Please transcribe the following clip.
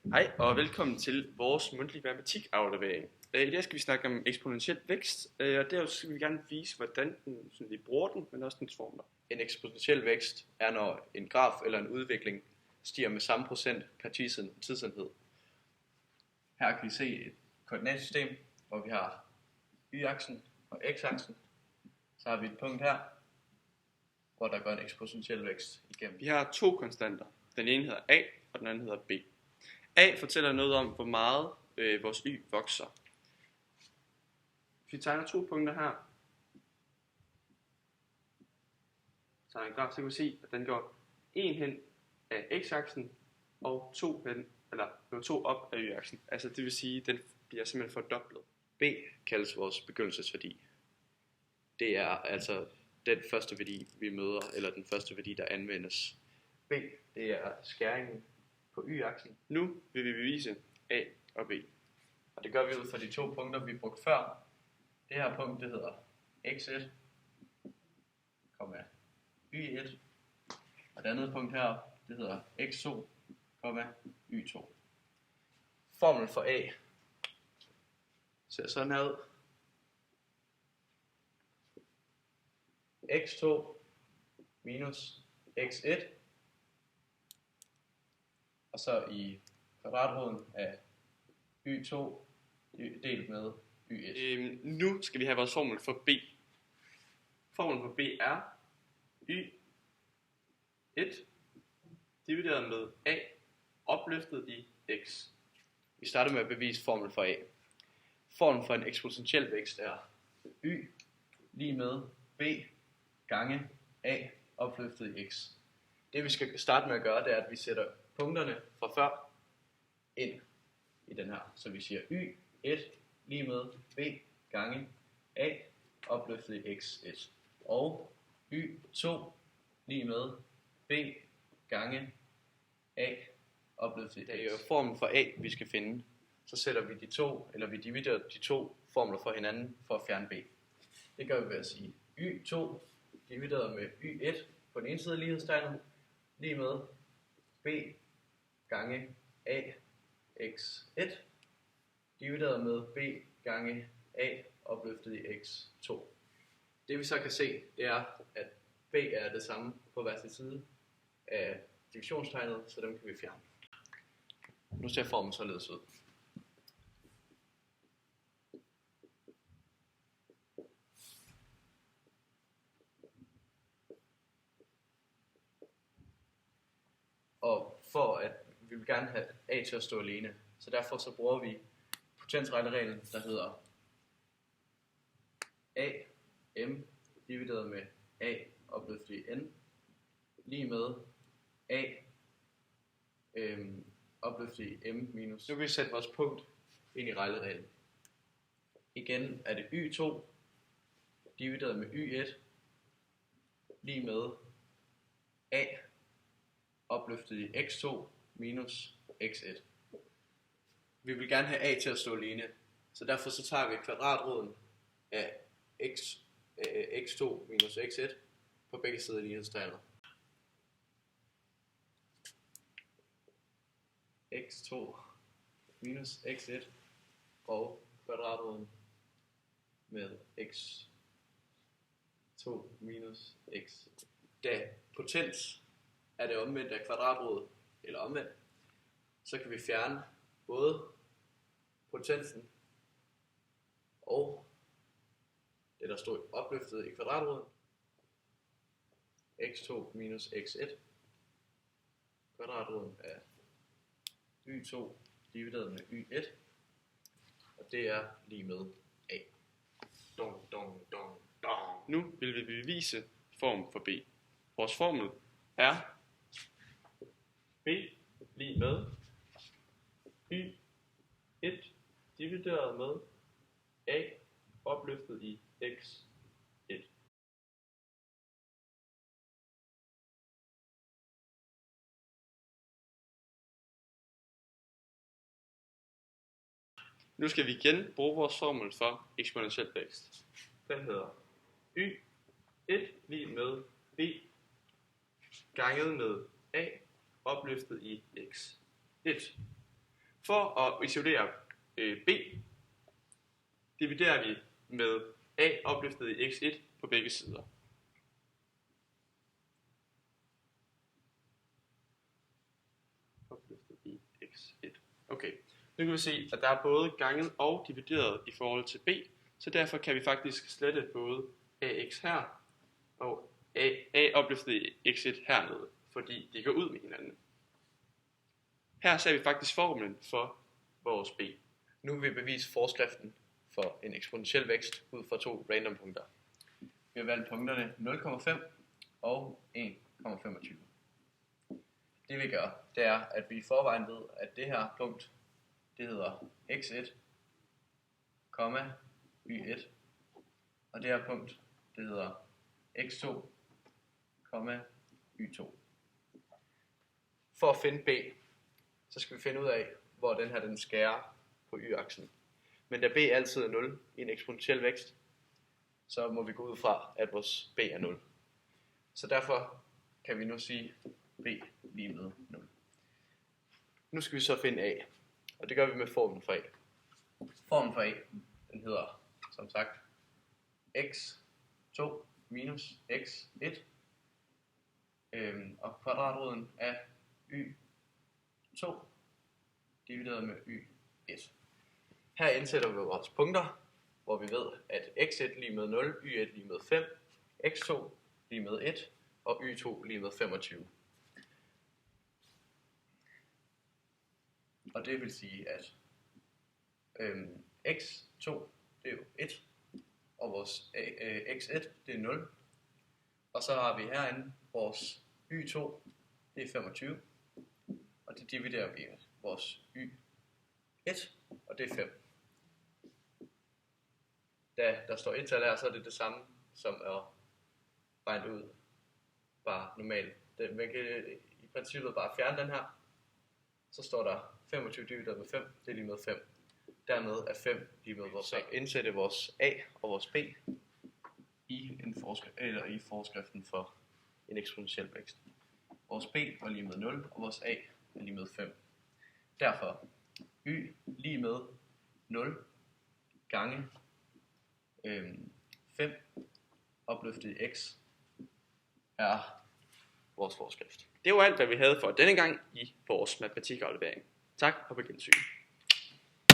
Hej og velkommen til vores mundtlige matematikaflevering. I dag skal vi snakke om eksponentiel vækst, og der skal vi gerne vise, hvordan vi bruger den, men også dens formler. En eksponentiel vækst er, når en graf eller en udvikling stiger med samme procent per tidsenhed. Her kan vi se et koordinatsystem, hvor vi har y-aksen og x-aksen. Så har vi et punkt her, hvor der går en eksponentiel vækst igennem. Vi har to konstanter. Den ene hedder a, og den anden hedder b. A fortæller noget om, hvor meget vores y vokser. Hvis vi tegner to punkter her, så er en graf, så kan vi se, at den går en hen af x-aksen og to op af y-aksen. Altså det vil sige, at den bliver simpelthen fordoblet. B kaldes vores begyndelsesværdi. Det er altså den første værdi, vi møder, eller den første værdi, der anvendes. B, det er skæringen på y-aksen. Nu vil vi bevise a og b. Og det gør vi ud fra de to punkter, vi brugte før. Det her punkt, det hedder x1, y1. Og det andet punkt her, det hedder x2, y2. Formlen for a ser sådan her ud. x2 minus x1, og så i kvadratroden af y2 delt med y1. Nu skal vi have vores formel for b. Formlen for b er y1 divideret med a opløftet i x. Vi starter med at bevise formlen for a. Formlen for en eksponentiel vækst er y lige med b gange a opløftet i x. Det vi skal starte med at gøre, det er, at vi sætter punkterne fra før ind i den her. Så vi siger y1 lige med b gange a opløftet i x1. Og y2 lige med b gange a opløftet i x. Det er jo formen for a, vi skal finde. Så sætter vi vi dividerer de to formler for hinanden for at fjerne b. Det gør vi ved at sige y2 divideret med y1 på den ene side af lighedstegnet lige med b gange a x1 divideret med b gange a opløftet i x2. Det vi så kan se, det er, at b er det samme på hver sin side af divisionstegnet, så dem kan vi fjerne. Nu ser formen således ud. Og for at vi vil gerne have a til at stå alene, så derfor så bruger vi potensreglereglen, der hedder a m divideret med a opløftet i n lige med a opløftet i m minus. Nu kan vi sætte vores punkt ind i reglereglen. Igen er det y2 divideret med y1 lige med a opløftet i x2 minus x1. Vi vil gerne have a til at stå alene, så derfor så tager vi kvadratroden af x2 minus x1 på begge sider af lighedstegnet. x2 minus x1 og kvadratroden med x2 minus x. Da potens er det omvendt af kvadratroden, eller omvendt, så kan vi fjerne både potensen og det, der står opløftet i kvadratroden, x2 minus x1, kvadratroden af y2 divideret med y1, og det er lige med a. Dong, dong, dong, dong. Nu vil vi bevise form for b. Vores formel er b lige med y1 divideret med a opløftet i x1. Nu skal vi igen bruge vores formel for eksponentiel vækst. Den hedder y1 lige med b ganget med a opløftet i x1. For at isolere b, dividerer vi med a opløftet i x1 på begge sider. Opløftet i x1. Okay, nu kan vi se, at der er både ganget og divideret i forhold til b, så derfor kan vi faktisk slette både ax her og a opløftet i x1 hernede, fordi de går ud med hinanden. Her ser vi faktisk formlen for vores b. Nu vil vi bevise forskriften for en eksponentiel vækst ud fra 2 random punkter. Vi har valgt punkterne 0,5 og 1,25. Det vi gør, det er, at vi i forvejen ved, at det her punkt, det hedder x1, y1, og det her punkt, det hedder x2, y2. For at finde b, så skal vi finde ud af, hvor den her den skærer på y-aksen. Men da b altid er 0 i en eksponentiel vækst, så må vi gå ud fra, at vores b er 0. Så derfor kan vi nu sige b lige med 0. Nu skal vi så finde a, og det gør vi med formlen for a. Formlen for a, den hedder som sagt x2 minus x1, og kvadratroden af y2 divideret med y1. Her indsætter vi vores punkter, hvor vi ved, at x1 lige med 0, y1 lige med 5, x2 lige med 1, og y2 lige med 25. Og det vil sige, at x2 det er jo 1, og vores x1 det er 0. Og så har vi herinde vores y2, det er 25, og det dividerer vi med vores y1, og det er 5. Da der står et tal her, så er det det samme som at regne ud bare normalt. Man kan i princippet bare fjerne den her, så står der 25 divideret med 5, det er lige med 5. Dermed er 5 lige med vores a. Så indsætte vores a og vores b i forskriften for en eksponentiel vækst. Vores b var lige med 0, og vores a er lige med 5. Derfor y lige med 0 gange 5 opløftet i x er vores forskrift. Det var alt, hvad vi havde for denne gang i vores matematikaflevering. Tak og på gensyn.